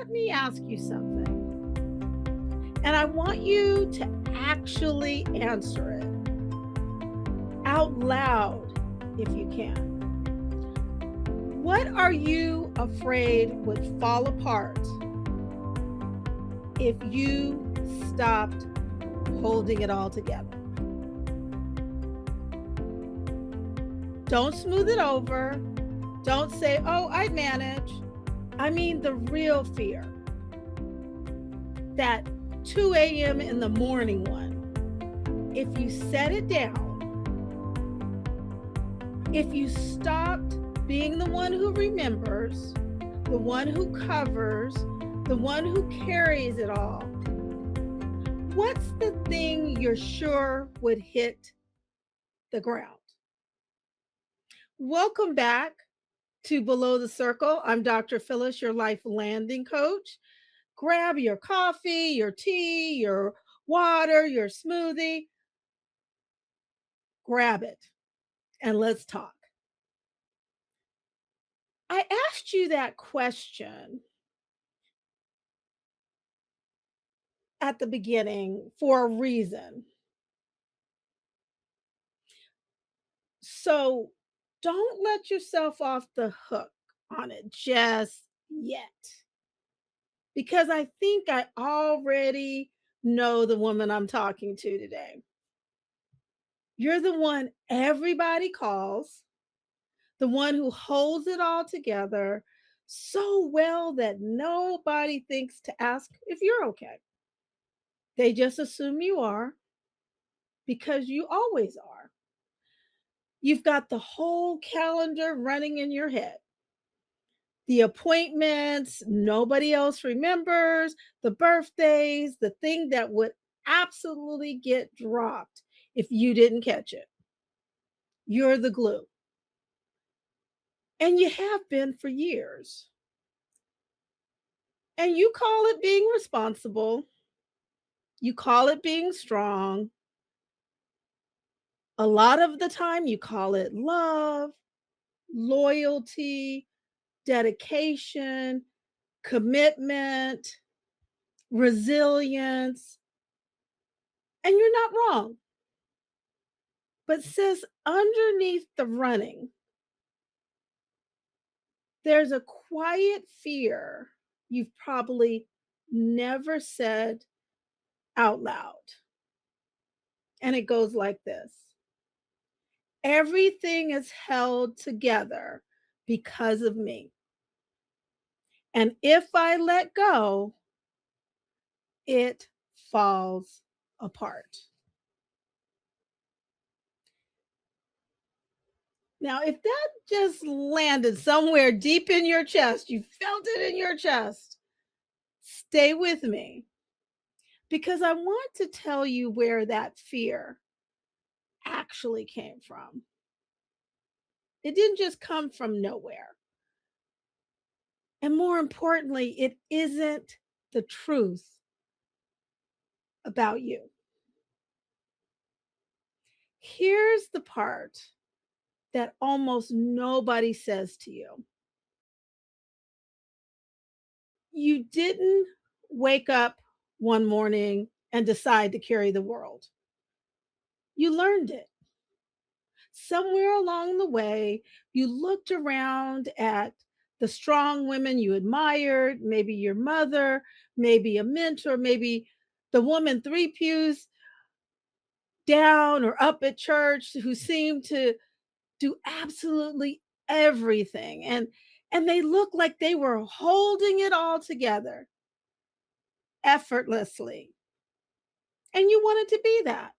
let me ask you something. And I want you to actually answer it out loud if you can. What are you afraid would fall apart if you stopped holding it all together? Don't smooth it over. Don't say, oh, I'd manage. I mean, the real fear. That 2 a.m. in the morning one. If you set it down, if you stopped being the one who remembers, the one who covers, the one who carries it all, what's the thing you're sure would hit the ground? Welcome back to Below the Circle. I'm Dr. Phyllis, your life landing coach. Grab your coffee, your tea, your water, your smoothie. Grab it and let's talk. I asked you that question at the beginning for a reason. So don't let yourself off the hook on it just yet. Because I think I already know the woman I'm talking to today. You're the one everybody calls, the one who holds it all together so well that nobody thinks to ask if you're okay. They just assume you are because you always are. You've got the whole calendar running in your head. The appointments nobody else remembers, the birthdays, the thing that would absolutely get dropped if you didn't catch it. You're the glue. And you have been for years. And you call it being responsible. You call it being strong. A lot of the time, you call it love, loyalty, dedication, commitment, resilience. And you're not wrong. But sis, underneath the running, there's a quiet fear you've probably never said out loud. And it goes like this. Everything is held together because of me. And if I let go, it falls apart. Now, if that just landed somewhere deep in your chest, you felt it in your chest, stay with me because I want to tell you where that fear actually came from. It didn't just come from nowhere. And more importantly, it isn't the truth about you. Here's the part that almost nobody says to you. You didn't wake up one morning and decide to carry the world. You learned it. Somewhere along the way, you looked around at the strong women you admired, maybe your mother, maybe a mentor, maybe the woman 3 pews down or up at church who seemed to do absolutely everything. And they looked like they were holding it all together effortlessly. And you wanted to be that.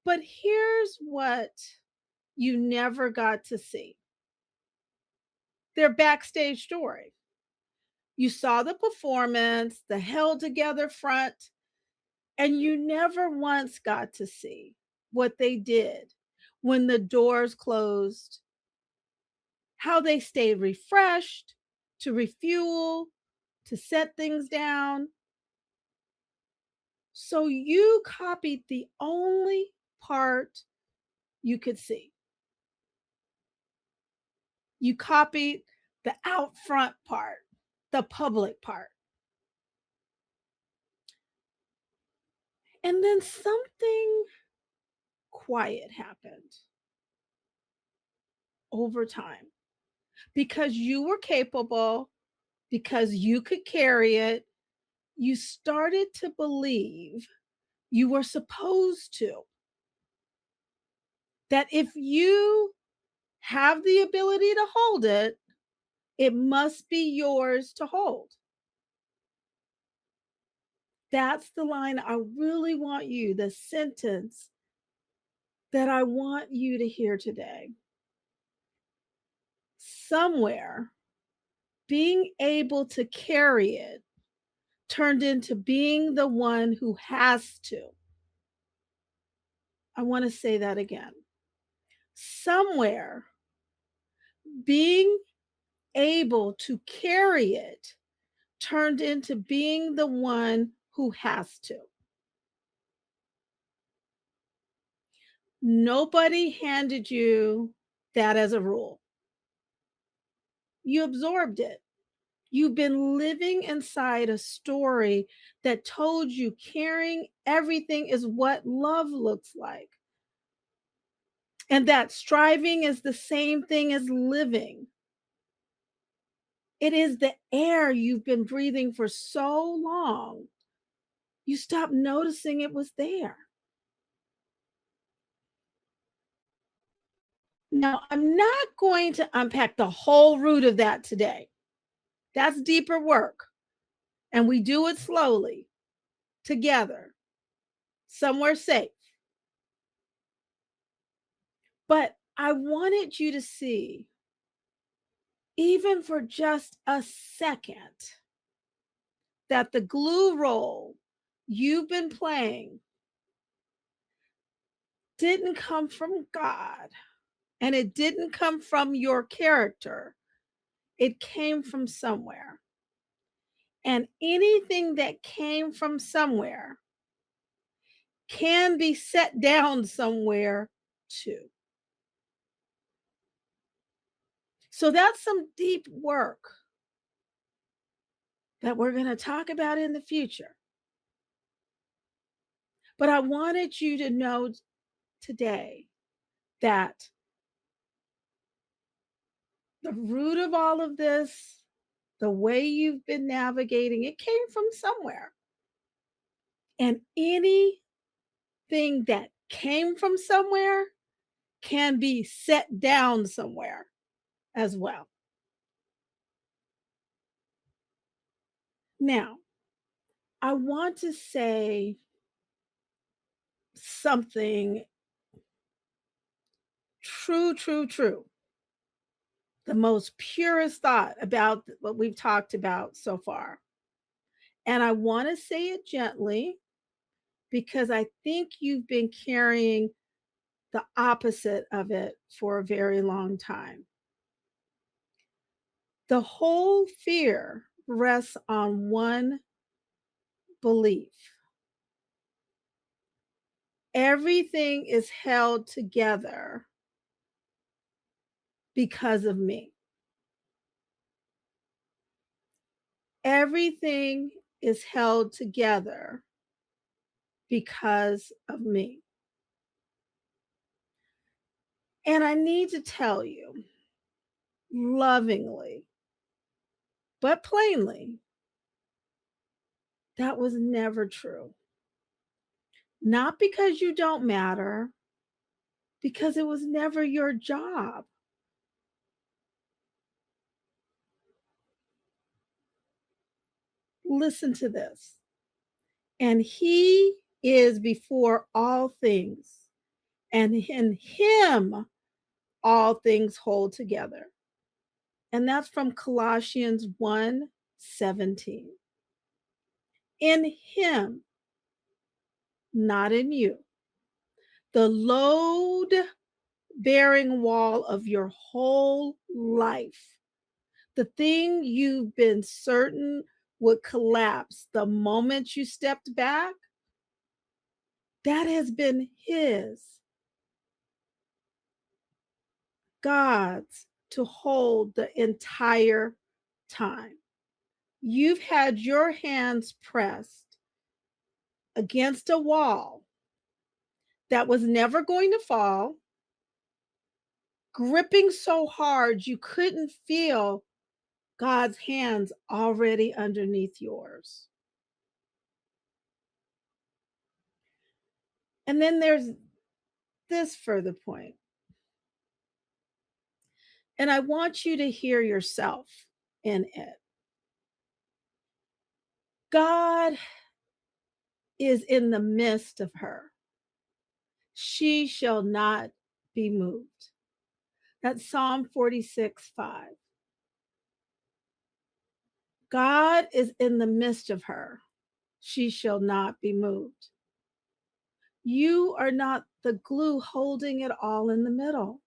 But here's what you never got to see their backstage story. You saw the performance, the held together front, and you never once got to see what they did when the doors closed, how they stayed refreshed, to refuel, to set things down. So you copied the only part you could see. You copied the out front part, the public part. And then something quiet happened over time because you were capable, because you could carry it. You started to believe you were supposed to, that if you have the ability to hold it, it must be yours to hold. That's the line I really want you, the sentence that I want you to hear today. Somewhere, being able to carry it turned into being the one who has to. I want to say that again. Somewhere, being able to carry it turned into being the one who has to. Nobody handed you that as a rule. You absorbed it. You've been living inside a story that told you carrying everything is what love looks like, and that striving is the same thing as living. It is the air you've been breathing for so long, you stopped noticing it was there. Now, I'm not going to unpack the whole root of that today. That's deeper work, and we do it slowly, together, somewhere safe. But I wanted you to see, even for just a second, that the glue role you've been playing didn't come from God, and it didn't come from your character. It came from somewhere. And anything that came from somewhere can be set down somewhere too. So that's some deep work that we're going to talk about in the future. But I wanted you to know today that the root of all of this, the way you've been navigating, it came from somewhere. And anything that came from somewhere can be set down somewhere as well. Now, I want to say something true, true, true. The most purest thought about what we've talked about so far. And I want to say it gently because I think you've been carrying the opposite of it for a very long time. The whole fear rests on one belief: everything is held together because of me. Everything is held together because of me. And I need to tell you, lovingly, but plainly, that was never true. Not because you don't matter, because it was never your job. Listen to this. And he is before all things, and in him all things hold together. And that's from Colossians 1:17. In him, not in you. The load bearing wall of your whole life, the thing you've been certain would collapse the moment you stepped back, that has been his, God's, to hold the entire time. You've had your hands pressed against a wall that was never going to fall, gripping so hard you couldn't feel God's hands already underneath yours. And then there's this further point, and I want you to hear yourself in it. God is in the midst of her. She shall not be moved. That's Psalm 46:5. God is in the midst of her. She shall not be moved. You are not the glue holding it all in the middle.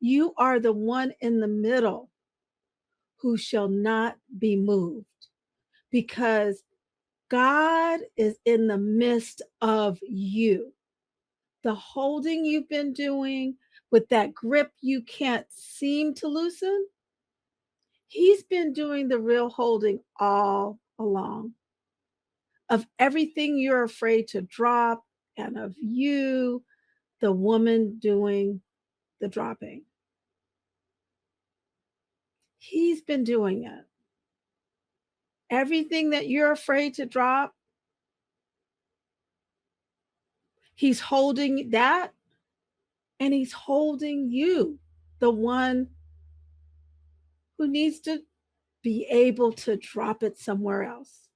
You are the one in the middle who shall not be moved because God is in the midst of you. The holding you've been doing with that grip you can't seem to loosen, He's been doing the real holding all along of everything you're afraid to drop and of you, the woman doing the dropping. He's been doing it. Everything that you're afraid to drop, He's holding that and He's holding you, the one who needs to be able to drop it somewhere else.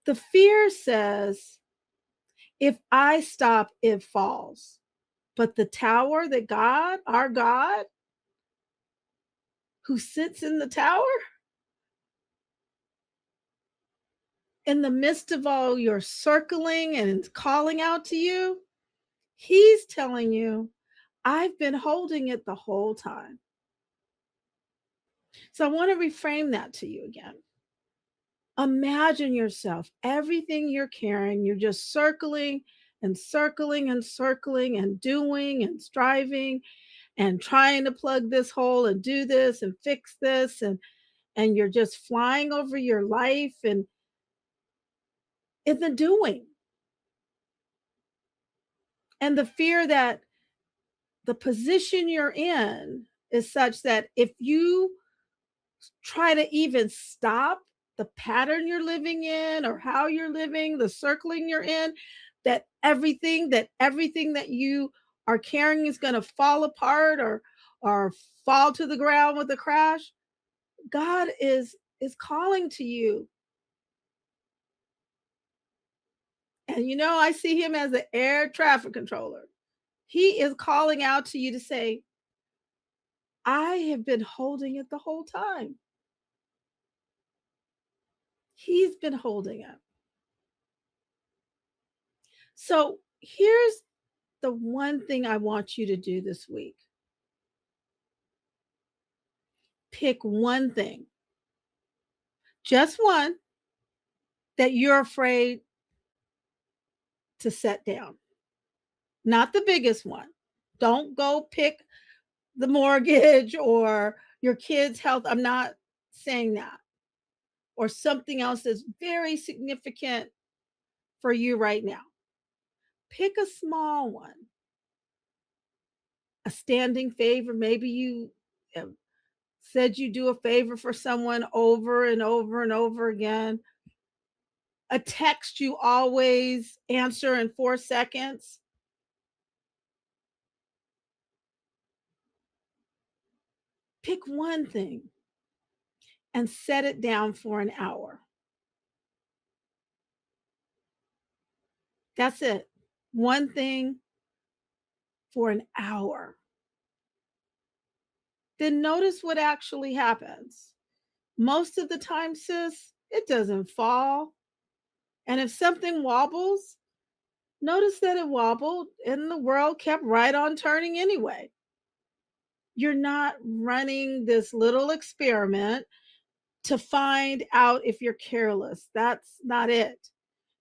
The fear says, if I stop, it falls. But the tower that God, our God, who sits in the tower, in the midst of all your circling and calling out to you, He's telling you, I've been holding it the whole time. So I want to reframe that to you again. Imagine yourself, everything you're carrying, you're just circling and circling and circling and doing and striving and trying to plug this hole and do this and fix this and you're just flying over your life and in the doing. And the fear that the position you're in is such that if you try to even stop the pattern you're living in or how you're living, the circling you're in, that everything that you are carrying is going to fall apart or fall to the ground with a crash. God is calling to you. And I see him as an air traffic controller. He is calling out to you to say, I have been holding it the whole time. He's been holding it. So here's the one thing I want you to do this week. Pick one thing, just one, that you're afraid to set down, not the biggest one. Don't go pick the mortgage or your kids' health. I'm not saying that. Or something else that's very significant for you right now. Pick a small one, a standing favor. Maybe you said you do a favor for someone over and over and over again. A text you always answer in 4 seconds. Pick one thing and set it down for an hour. That's it. One thing for an hour. Then notice what actually happens. Most of the time, sis, it doesn't fall. And if something wobbles, notice that it wobbled and the world kept right on turning anyway. You're not running this little experiment to find out if you're careless. That's not it.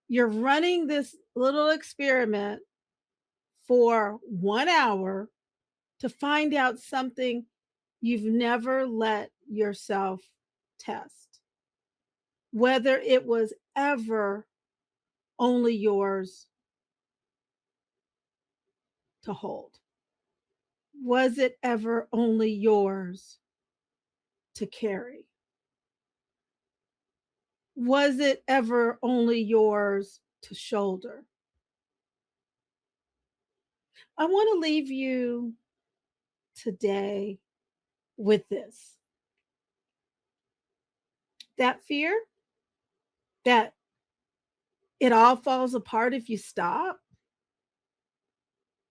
You're running this little experiment for 1 hour to find out something you've never let yourself test whether it was ever only yours to hold. Was it ever only yours to carry? Was it ever only yours to shoulder? I want to leave you today with this, that fear that it all falls apart if you stop.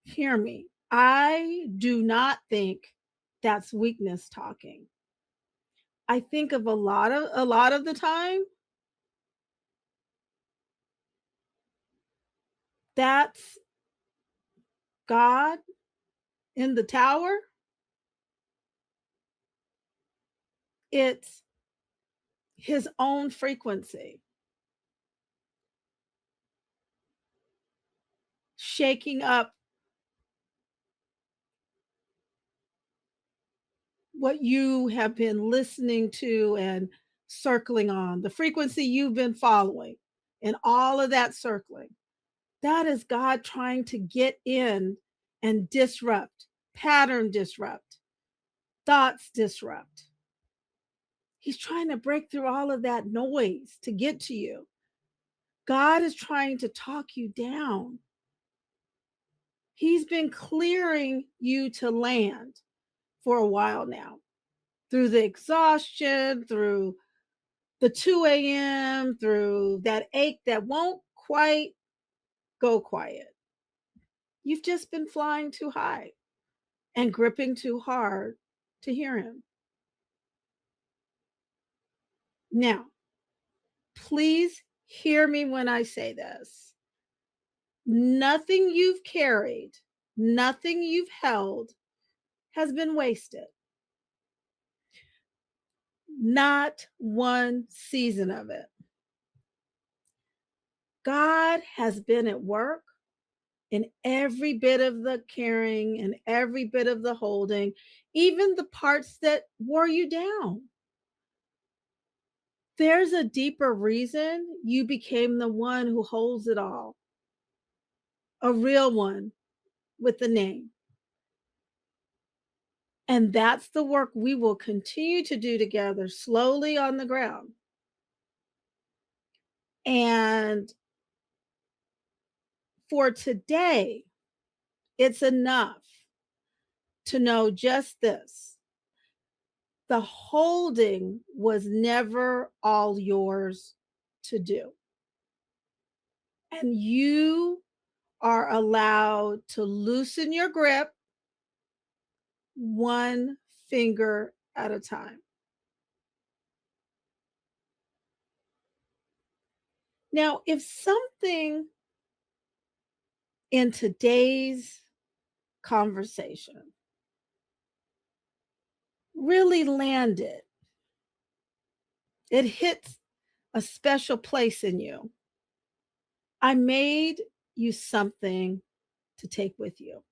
Hear me. I do not think that's weakness talking. I think of a lot of the time that's God in the tower. It's his own frequency shaking up what you have been listening to and circling on, the frequency you've been following, and all of that circling. That is God trying to get in and disrupt, pattern disrupt, thoughts disrupt. He's trying to break through all of that noise to get to you. God is trying to talk you down. He's been clearing you to land for a while now through the exhaustion, through the 2 a.m., through that ache that won't quite go quiet. You've just been flying too high and gripping too hard to hear him. Now, please hear me when I say this. Nothing you've carried, nothing you've held has been wasted. Not one season of it. God has been at work in every bit of the carrying and every bit of the holding, even the parts that wore you down. There's a deeper reason you became the one who holds it all, a real one with a name. And that's the work we will continue to do together, slowly on the ground. And for today, it's enough to know just this: the holding was never all yours to do. And you are allowed to loosen your grip one finger at a time. Now, if something in today's conversation really landed, it hits a special place in you, I made you something to take with you.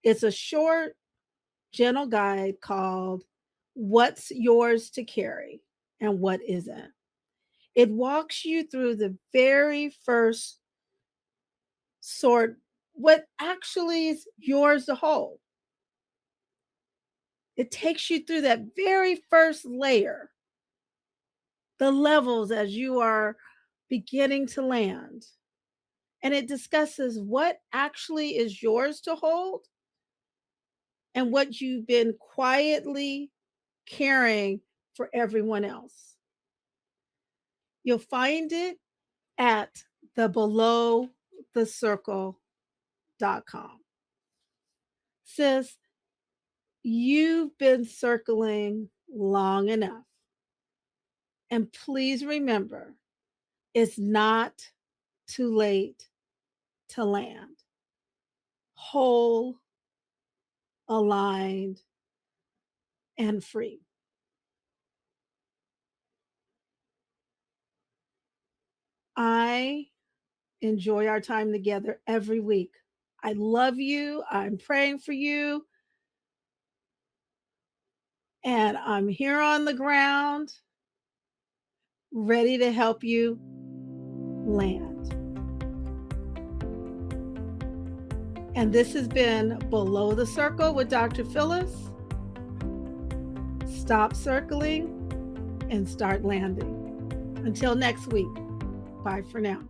It's a short, gentle guide called What's Yours to Carry and What Isn't. It walks you through the very first sort, what actually is yours to hold. It takes you through that very first layer, the levels as you are beginning to land. And it discusses what actually is yours to hold and what you've been quietly caring for everyone else. You'll find it at the belowthecircle.com. Sis, you've been circling long enough. And please remember, it's not too late to land whole, aligned, and free. I enjoy our time together every week. I love you. I'm praying for you. And I'm here on the ground, ready to help you land. And this has been Below the Circle with Dr. Phyllis. Stop circling and start landing. Until next week, bye for now.